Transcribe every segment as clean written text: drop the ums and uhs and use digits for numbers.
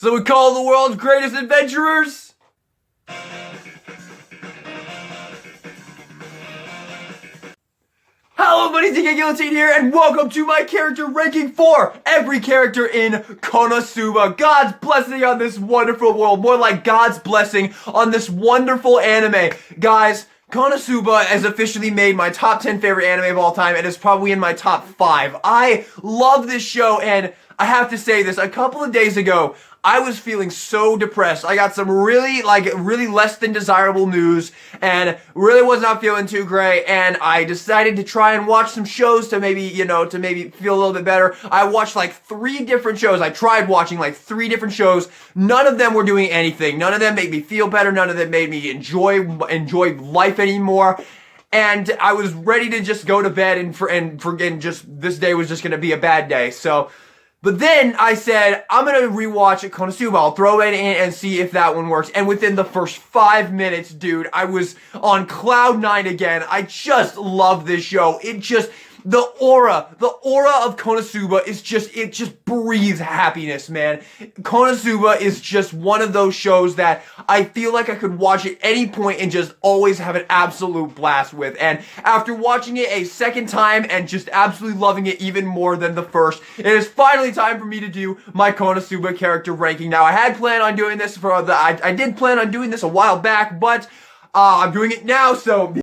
So we call the world's greatest adventurers? Hello buddies, DK Guillotine here, and welcome to my character ranking for every character in Konosuba. God's blessing on this wonderful world, more like God's blessing on this wonderful anime. Guys, Konosuba has officially made my top 10 favorite anime of all time, and is probably in my top 5. I love this show, and I have to say this, a couple of days ago, I was feeling so depressed. I got some really less than desirable news and really was not feeling too great, and I decided to try and watch some shows to maybe feel a little bit better. I watched like 3 different shows. I tried watching like 3 different shows. None of them were doing anything. None of them made me feel better. None of them made me enjoy life anymore. And I was ready to just go to bed and forget, just this day was just going to be a bad day. But then I said, I'm going to rewatch Konosuba. I'll throw it in and see if that one works. And within the first 5 minutes, dude, I was on cloud 9 again. I just love this show. The aura of Konosuba is it just breathes happiness, man. Konosuba is just one of those shows that I feel like I could watch at any point and just always have an absolute blast with. And after watching it a second time and just absolutely loving it even more than the first, it is finally time for me to do my Konosuba character ranking. Now, I had planned on doing this I did plan on doing this a while back, but I'm doing it now, so...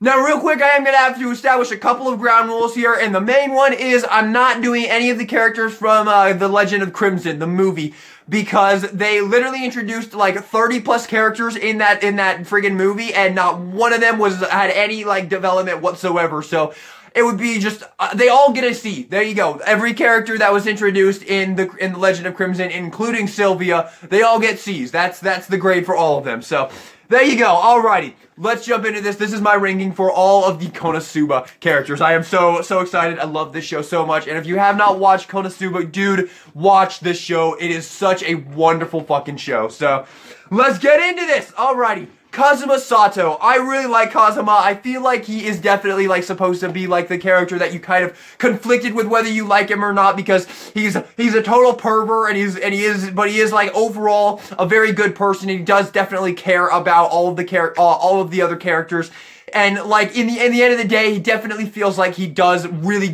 Now, real quick, I am going to have to establish a couple of ground rules here, and the main one is I'm not doing any of the characters from The Legend of Crimson, the movie, because they literally introduced like 30 plus characters in that friggin' movie, and not one of them had any like development whatsoever. So it would be just they all get a C. There you go. Every character that was introduced in the Legend of Crimson, including Sylvia, they all get C's. That's the grade for all of them. So there you go. Alrighty, let's jump into this. This is my ranking for all of the Konosuba characters. I am so excited. I love this show so much. And if you have not watched Konosuba, dude, watch this show. It is such a wonderful fucking show. So let's get into this. Alrighty. Kazuma Sato. I really like Kazuma. I feel like he is definitely like supposed to be like the character that you kind of conflicted with whether you like him or not, because he's a total pervert, and he is like overall a very good person, and he does definitely care about all of the other characters. And like in the end of the day, he definitely feels like he does really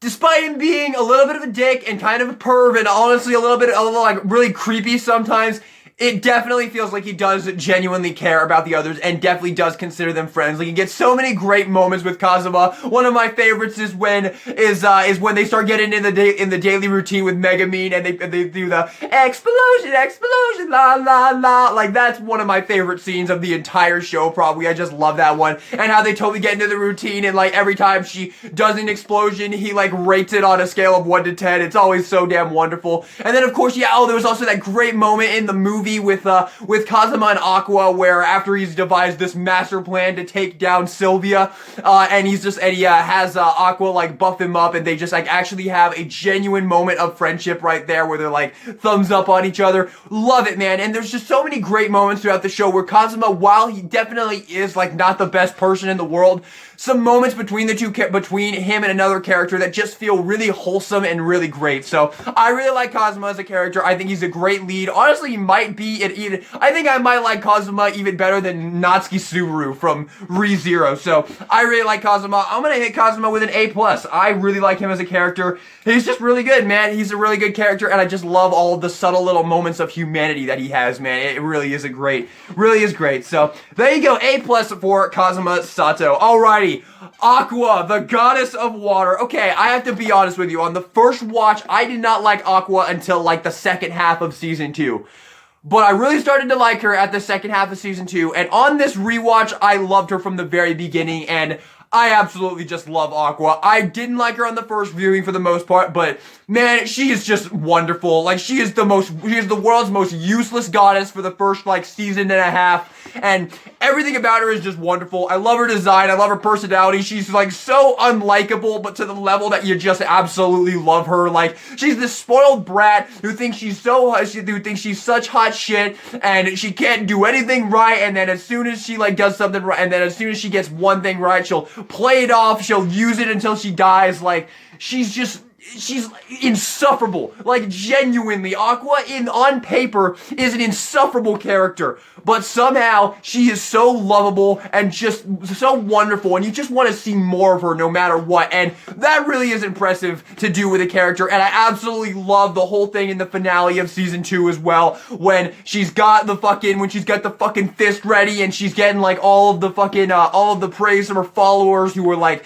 despite him being a little bit of a dick and kind of a perv, and honestly a little like really creepy sometimes, it definitely feels like he does genuinely care about the others and definitely does consider them friends. Like, he gets so many great moments with Kazuma. One of my favorites is when they start getting in the daily routine with Megumin, and they do the explosion, la la la. Like, that's one of my favorite scenes of the entire show, probably. I just love that one. And how they totally get into the routine, and like every time she does an explosion, he like rates it on a scale of 1 to 10. It's always so damn wonderful. And then of course, there was also that great moment in the movie with Kazuma and Aqua, where after he's devised this master plan to take down Sylvia, and he has Aqua like buff him up, and they just like actually have a genuine moment of friendship right there, where they're like thumbs up on each other. Love it, man. And there's just so many great moments throughout the show where Kazuma, while he definitely is like not the best person in the world, some moments between him and another character that just feel really wholesome and really great. So I really like Kazuma as a character. I think he's a great lead. Honestly, he might be I think I might like Kazuma even better than Natsuki Subaru from ReZero. So I really like Kazuma. I'm gonna hit Kazuma with an A+. I really like him as a character. He's just really good, man. He's a really good character, and I just love all of the subtle little moments of humanity that he has, man. It really is great. So there you go, A+ for Kazuma Sato. Alrighty. Aqua, the goddess of water. Okay, I have to be honest with you. On the first watch, I did not like Aqua until like the second half of season 2. But I really started to like her at the second half of season 2. And on this rewatch, I loved her from the very beginning. And I absolutely just love Aqua. I didn't like her on the first viewing for the most part, but man, she is just wonderful. Like, she is the world's most useless goddess for the first like season and a half, and everything about her is just wonderful. I love her design. I love her personality. She's like so unlikable, but to the level that you just absolutely love her. Like, she's this spoiled brat who thinks she's such hot shit, and she can't do anything right, and then as soon as she like does something right, and then as soon as she gets one thing right, she'll play it off, she'll use it until she dies. Like, she's just she's insufferable. Like, genuinely, Aqua on paper is an insufferable character, but somehow she is so lovable and just so wonderful, and you just want to see more of her no matter what, and that really is impressive to do with a character, and I absolutely love the whole thing in the finale of season 2 as well, when she's got the fucking fist ready, and she's getting like all of the praise from her followers who were like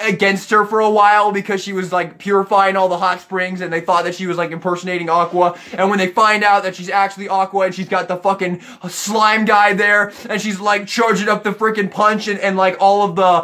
against her for a while because she was like purifying all the hot springs, and they thought that she was like impersonating Aqua, and when they find out that she's actually Aqua and she's got the fucking slime guy there, and she's like charging up the freaking punch, and like all of their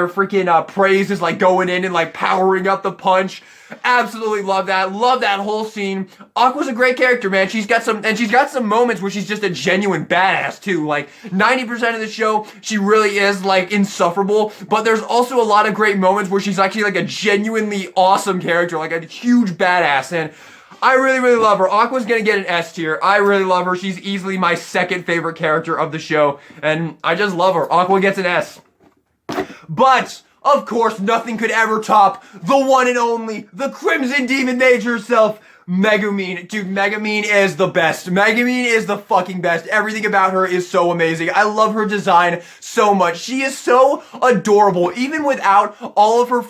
freaking praise is like going in and like powering up the punch. Absolutely love that whole scene. Aqua's a great character, man. She's got some moments where she's just a genuine badass too. Like 90% of the show, she really is like insufferable, but there's also a lot of great moments where she's actually like a genuinely awesome character, like a huge badass, and I really, really love her. Aqua's gonna get an S tier. I really love her. She's easily my second favorite character of the show, and I just love her. Aqua gets an S. But of course, nothing could ever top the one and only, the Crimson Demon Mage herself, Megumin. Dude, Megumin is the best. Megumin is the fucking best. Everything about her is so amazing. I love her design so much. She is so adorable. Even without all of her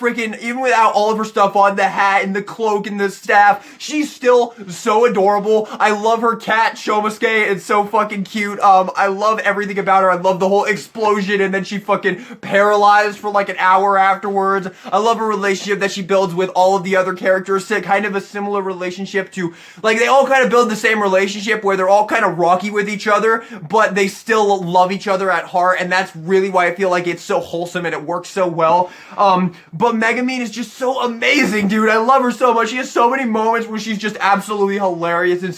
stuff on, the hat and the cloak and the staff, she's still so adorable. I love her cat, Shomosuke. It's so fucking cute. I love everything about her. I love the whole explosion and then she fucking paralyzed for like an hour afterwards. I love her relationship that she builds with all of the other characters. Kind of a similar relationship to, like, they all kind of build the same relationship where they're all kind of rocky with each other, but they still love each other at heart, and that's really why I feel like it's so wholesome and it works so well. But Megumin is just so amazing, dude. I love her so much. She has so many moments where she's just absolutely hilarious and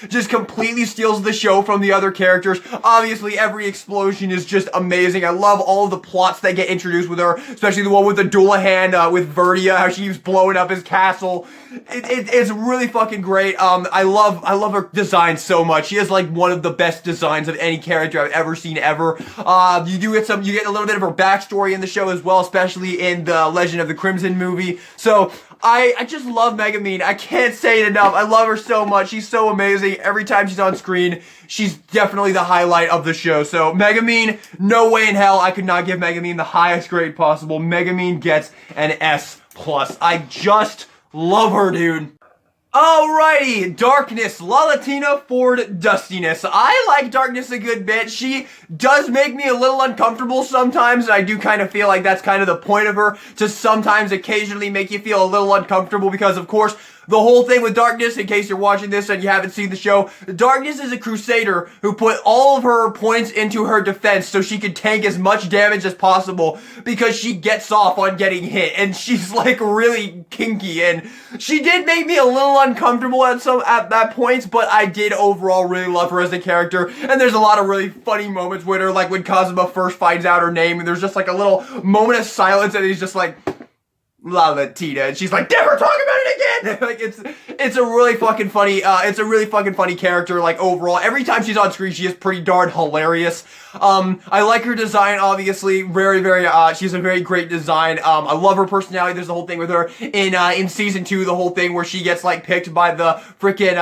just completely steals the show from the other characters. Obviously, every explosion is just amazing. I love all of the plots that get introduced with her, especially the one with the Dolahan, with Vernia, how she keeps blowing up his castle. It's really fucking great. I love her design so much. She has like one of the best designs of any character I've ever seen ever. You get a little bit of her backstory in the show as well, especially in the Legend of the Crimson movie. So I just love Megumin. I can't say it enough. I love her so much. She's so amazing. Every time she's on screen, she's definitely the highlight of the show. So Megumin, no way in hell I could not give Megumin the highest grade possible. Megumin gets an S+. I just love her, dude. Alrighty, Darkness, Lalatina Ford Dustiness. I like Darkness a good bit. She does make me a little uncomfortable sometimes, and I do kind of feel like that's kind of the point of her, to sometimes occasionally make you feel a little uncomfortable, because of course, the whole thing with Darkness, in case you're watching this and you haven't seen the show, Darkness is a crusader who put all of her points into her defense so she could tank as much damage as possible, because she gets off on getting hit, and she's like really kinky, and she did make me a little uncomfortable at that point, but I did overall really love her as a character, and there's a lot of really funny moments with her, like when Kazuma first finds out her name, and there's just like a little moment of silence, and he's just like, Lalatina, and she's like, never talk about it again. Like, it's a really fucking funny character. Like, overall, every time she's on screen, she is pretty darn hilarious. I like her design, obviously, very, she has a very great design. I love her personality. There's the whole thing with her in season 2, the whole thing where she gets like picked by the freaking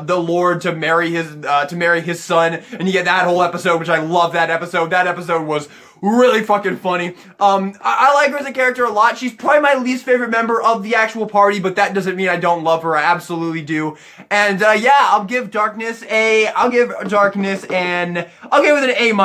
the Lord to marry his son, and you get that whole episode, which I love that episode. That episode was really fucking funny. I like her as a character a lot. She's probably my least favorite member of the actual party, but that doesn't mean I don't love her. I absolutely do. And yeah, I'll give Darkness with an A-.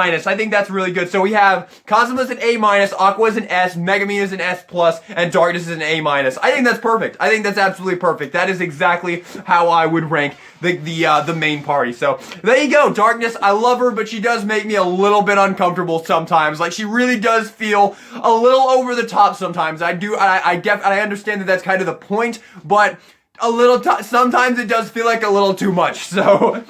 I think that's really good. So we have Kazuma's an A-, Aqua is an S, Megumin is an S+, and Darkness is an A-. I think that's perfect. I think that's absolutely perfect. That is exactly how I would rank the main party. So there you go, Darkness. I love her, but she does make me a little bit uncomfortable sometimes. Like, she really does feel a little over the top sometimes. I understand that that's kind of the point, but sometimes it does feel like a little too much. So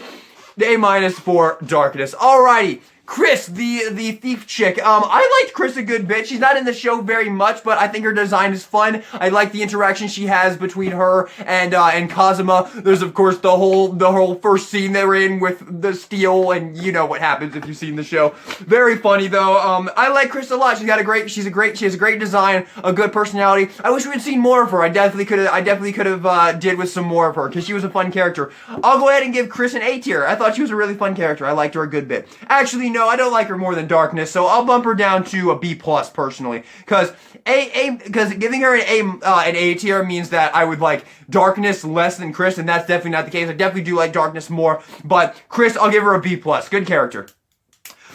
the A- for Darkness. Alrighty. Chris, the thief chick. I liked Chris a good bit. She's not in the show very much, but I think her design is fun. I like the interaction she has between her and Kazuma. There's of course the whole first scene they're in with the steel, and you know what happens if you've seen the show. Very funny though. I like Chris a lot. She has a great design, a good personality. I wish we had seen more of her. I definitely could have did with some more of her because she was a fun character. I'll go ahead and give Chris an A tier. I thought she was a really fun character. I liked her a good bit. Actually, no, I don't like her more than Darkness, so I'll bump her down to a B+ personally. Because giving her an A tier means that I would like Darkness less than Chris, and that's definitely not the case. I definitely do like Darkness more, but Chris, I'll give her a B+. Good character.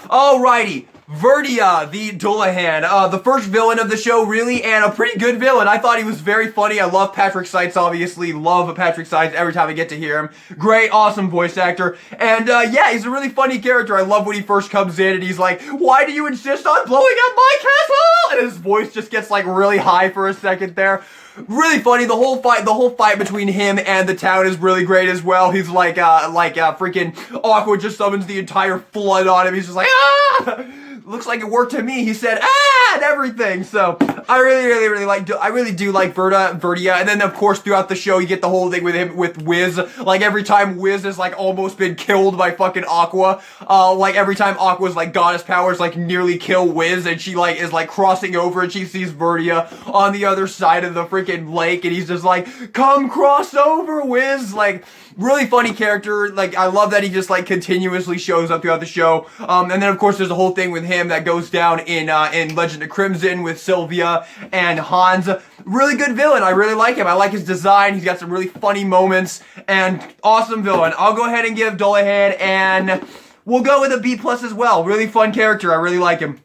Alrighty. Vernia the Dolahan, the first villain of the show, really, and a pretty good villain. I thought he was very funny. I love Patrick Seitz, obviously. Love Patrick Seitz every time I get to hear him. Great, awesome voice actor. And, yeah, he's a really funny character. I love when he first comes in and he's like, "Why do you insist on blowing up my castle?" And his voice just gets, like, really high for a second there. Really funny. The whole fight between him and the town is really great as well. He's like freaking Aqua just summons the entire flood on him. He's just like, ah! Looks like it worked to me. He said, ah, and everything. So I really do like Vernia. And then of course throughout the show you get the whole thing with him with Whiz. Like every time Whiz has like almost been killed by fucking Aqua. Like every time Aqua's like goddess powers like nearly kill Whiz, and she like is like crossing over and she sees Vernia on the other side of the freaking lake, and he's just like, "Come cross over, Whiz." Like really funny character. Like I love that he just like continuously shows up throughout the show. And then of course there's a whole thing with him that goes down in Legend of Crimson with Sylvia and Hans. Really good villain. I really like him. I like his design. He's got some really funny moments and awesome villain. I'll go ahead and give Dolahan, and we'll go with a B+ as well. Really fun character. I really like him.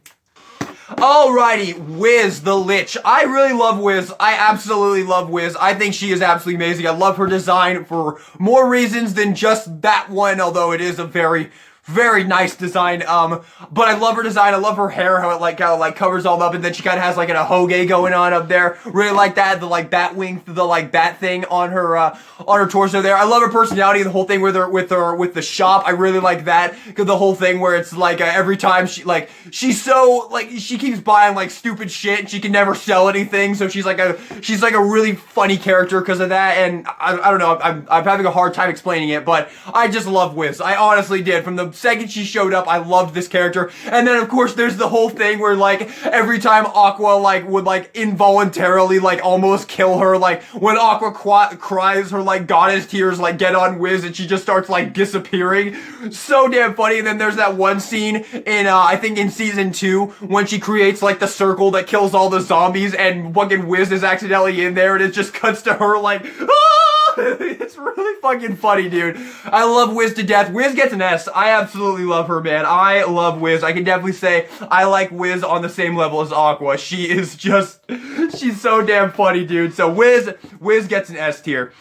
Alrighty, Whiz the Lich. I really love Whiz. I absolutely love Whiz. I think she is absolutely amazing. I love her design for more reasons than just that one, although it is a very nice design. But I love her design. I love her hair, how it kind of covers all up, and then she kind of has like an ahoge going on up there. Really like that. The like bat wing, the like bat thing on her torso there. I love her personality. The whole thing with the shop. I really like that. Cause the whole thing where it's like every time she's so like she keeps buying like stupid shit and she can never sell anything. So she's like a really funny character because of that. And I don't know. I'm having a hard time explaining it, but I just love Whiz. I honestly did. From the second she showed up, I loved this character. And then of course there's the whole thing where like every time Aqua like would like involuntarily like almost kill her, like when Aqua cries her like goddess tears like get on Whiz, and she just starts like disappearing. So damn funny. And then there's that one scene in I think in season 2 when she creates like the circle that kills all the zombies, and fucking Whiz is accidentally in there, and it just cuts to her like, ah! It's really fucking funny, dude. I love Whiz to death. Whiz gets an S. I absolutely love her, man. I love Whiz. I can definitely say I like Whiz on the same level as Aqua. She's so damn funny, dude. So Whiz gets an S tier.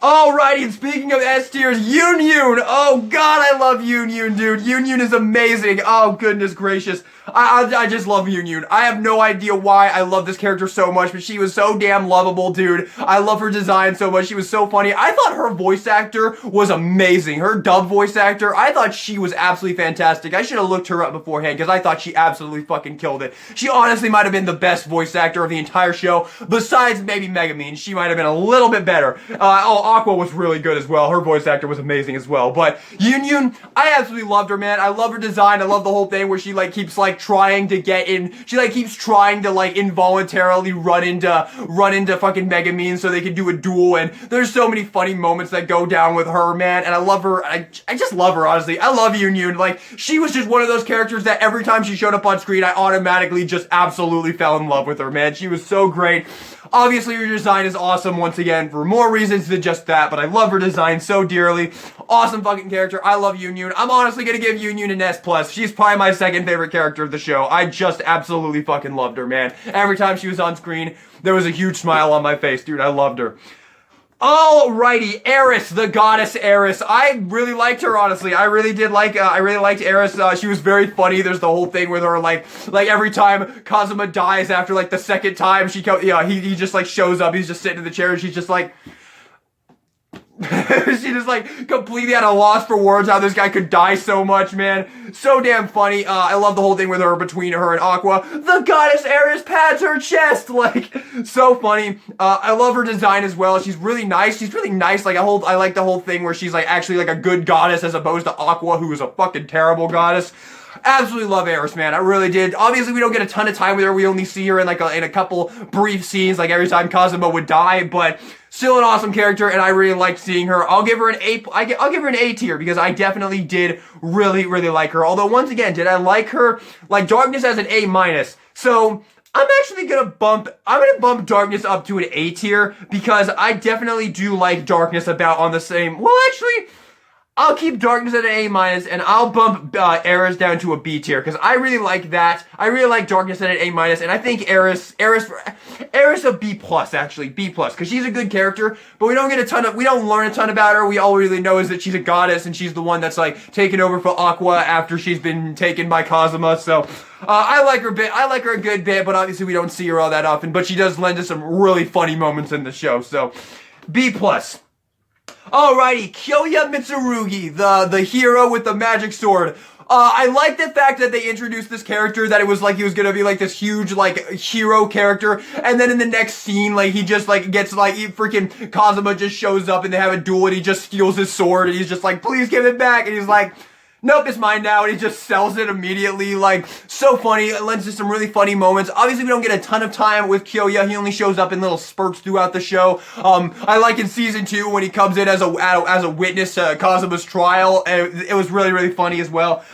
Alrighty, and speaking of S tiers, Yun Yun. Oh god, I love Yun Yun, dude. Yun Yun is amazing. Oh goodness gracious. I just love Yun Yun. I have no idea why I love this character so much, but she was so damn lovable, dude. I love her design so much. She was so funny. I thought her voice actor was amazing. Her dub voice actor, I thought she was absolutely fantastic. I should have looked her up beforehand because I thought she absolutely fucking killed it. She honestly might have been the best voice actor of the entire show, besides maybe Megumin. She might have been a little bit better. Aqua was really good as well. Her voice actor was amazing as well. But Yun Yun, I absolutely loved her, man. I love her design. I love the whole thing where she like keeps like trying to get in. She like keeps trying to like involuntarily run into fucking Megumin so they can do a duel. And there's so many funny moments that go down with her, man. And I love her. I just love her, honestly. I love Yun Yun. Like, she was just one of those characters that every time she showed up on screen, I automatically just absolutely fell in love with her, man. She was so great. Obviously, her design is awesome, once again, for more reasons than just that, but I love her design so dearly. Awesome fucking character. I love Yun Yun. I'm honestly gonna give Yun Yun an S+. She's probably my second favorite character of the show. I just absolutely fucking loved her, man. Every time she was on screen, there was a huge smile on my face, dude. I loved her. Alrighty, Eris, the goddess Eris. I really liked her, honestly. I really liked Eris. She was very funny. There's the whole thing with her, like every time Kazuma dies after, like, the second time he just, like, shows up. He's just sitting in the chair, and she's just like, She just like completely at a loss for words how this guy could die so much, man. So damn funny. I love the whole thing with her between her and Aqua. The goddess Ares pats her chest, like so funny. I love her design as well. She's really nice. She's really nice. Like I like the whole thing where she's like actually like a good goddess as opposed to Aqua, who is a fucking terrible goddess. Absolutely love Ares, man. I really did. Obviously, we don't get a ton of time with her. We only see her in like in a couple brief scenes, like every time Kazuma would die, but still an awesome character, and I really liked seeing her. I'll give her an A. I'll give her an A tier because I definitely did really like her. Although once again, did I like her? Like Darkness as an A minus. So I'm actually gonna bump Darkness up to an A tier because I definitely do like Darkness about on the same. Well, actually, I'll keep Darkness at an A minus, and I'll bump Ares down to a B tier because I really like that. I really like Darkness at an A minus, and I think Ares a B plus actually, B plus because she's a good character, but we don't learn a ton about her. We all really know is that she's a goddess and she's the one that's like taken over for Aqua after she's been taken by Kazuma. So I like her a bit. I like her a good bit, but obviously we don't see her all that often. But she does lend us some really funny moments in the show. So B plus. Alrighty, Kyoya Mitsurugi, the hero with the magic sword. I like the fact that they introduced this character, that it was like he was gonna be like this huge like hero character, and then in the next scene, like he just like gets like freaking Kazuma just shows up and they have a duel and he just steals his sword and he's just like, please give it back, and he's like, nope, it's mine now, and he just sells it immediately. Like, so funny. It lends to some really funny moments. Obviously, we don't get a ton of time with Kyoya. He only shows up in little spurts throughout the show. I like in season 2 when he comes in as a witness to Kazuma's trial. It was really funny as well.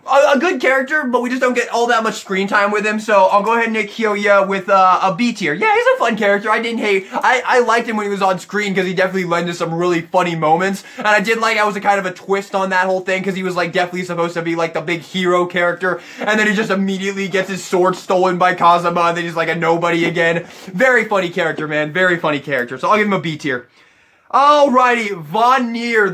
A good character, but we just don't get all that much screen time with him, so I'll go ahead and make Kyoya with a B tier. Yeah, he's a fun character. I didn't hate. I liked him when he was on screen because he definitely lent to some really funny moments, and I did like I was a kind of a twist on that whole thing because he was like definitely supposed to be like the big hero character, and then he just immediately gets his sword stolen by Kazuma, and then he's like a nobody again. Very funny character, man. Very funny character. So I'll give him a B tier. Alrighty, Vernia,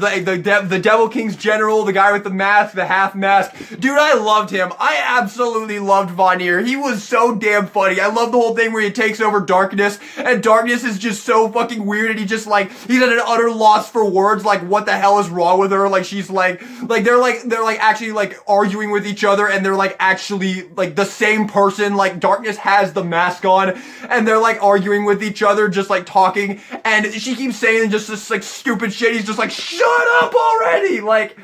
the Devil King's general, the guy with the mask, the half mask. Dude, I loved him. I absolutely loved Vernia. He was so damn funny. I love the whole thing where he takes over Darkness, and Darkness is just so fucking weird, and he's at an utter loss for words, like, what the hell is wrong with her? Like, she's like, they're actually, like, arguing with each other, and they're, like, actually, like, the same person. Like, Darkness has the mask on, and they're, like, arguing with each other, just, like, talking, and she keeps saying just this like stupid shit. He's just like, shut up already. Like,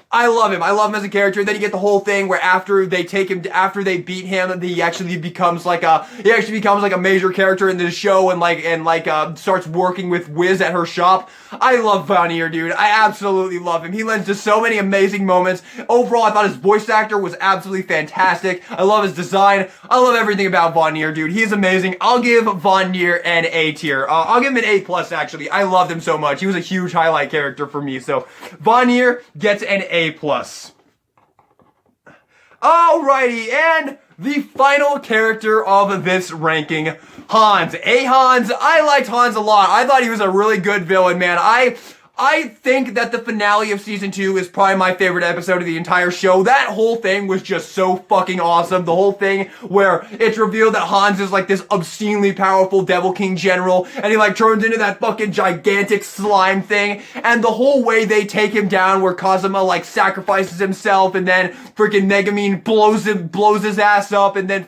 I love him. I love him as a character. And then you get the whole thing where after they beat him, he actually becomes like a major character in the show and starts working with Whiz at her shop. I love Vernia, dude. I absolutely love him. He lends to so many amazing moments. Overall, I thought his voice actor was absolutely fantastic. I love his design. I love everything about Vernia, dude. He's amazing. I'll give Vernia an A tier. I'll give him an A plus, actually. I loved him so much. He was a huge highlight character for me. So, Vernia gets an A plus. Alrighty, and the final character of this ranking, Hans. Hans, I liked Hans a lot. I thought he was a really good villain, man. I think that the finale of season 2 is probably my favorite episode of the entire show. That whole thing was just so fucking awesome. The whole thing where it's revealed that Hans is like this obscenely powerful Devil King general, and he like turns into that fucking gigantic slime thing, and the whole way they take him down where Kazuma like sacrifices himself, and then freaking Megumin blows his ass up, and then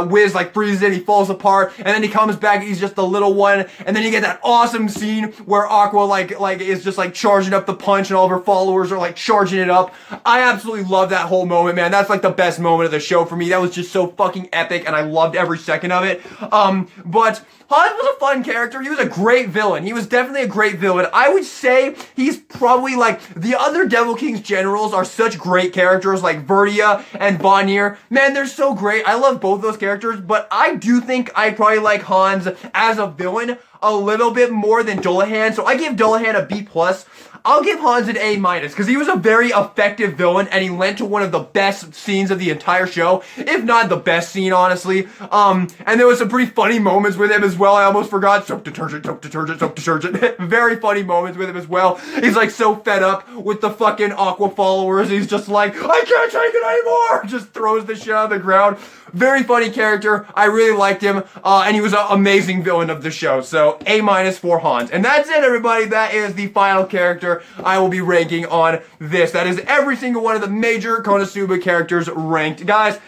Whiz like freezes him, he falls apart, and then he comes back and he's just the little one, and then you get that awesome scene where Aqua is just like charging up the punch and all of her followers are like charging it up. I absolutely love that whole moment, man. That's like the best moment of the show for me. That was just so fucking epic and I loved every second of it. But Hans was a fun character. He was a great villain. He was definitely a great villain. I would say he's probably like the other Devil King's generals are such great characters like Vernia and Vernia. Man, they're so great. I love both those characters, but I do think I probably like Hans as a villain a little bit more than Dolahan. So I give Dolahan a B plus. I'll give Hans an A- because he was a very effective villain and he lent to one of the best scenes of the entire show, if not the best scene, honestly. And there was some pretty funny moments with him as well. I almost forgot. Soap detergent, soap detergent, soap detergent. Very funny moments with him as well. He's like so fed up with the fucking Aqua followers. He's just like, I can't take it anymore. Just throws the shit on the ground. Very funny character. I really liked him. And he was an amazing villain of the show. So A- for Hans. And that's it, everybody. That is the final character I will be ranking on this. That is every single one of the major Konosuba characters ranked. Guys,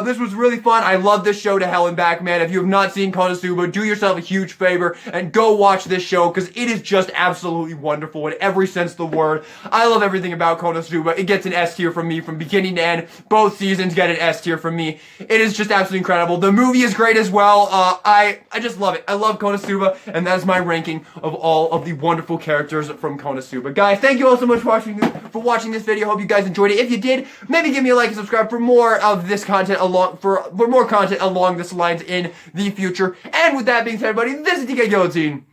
this was really fun. I love this show to hell and back, man. If you have not seen Konosuba, do yourself a huge favor and go watch this show because it is just absolutely wonderful in every sense of the word. I love everything about Konosuba. It gets an S tier from me from beginning to end. Both seasons get an S tier from me. It is just absolutely incredible. The movie is great as well. I just love it. I love Konosuba, and that is my ranking of all of the wonderful characters from Konosuba. Guys, thank you all so much for watching this video. Hope you guys enjoyed it. If you did, maybe give me a like and subscribe for more of this content for more content along this lines in the future. And with that being said, everybody, this is DK Guillotine,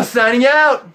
signing out.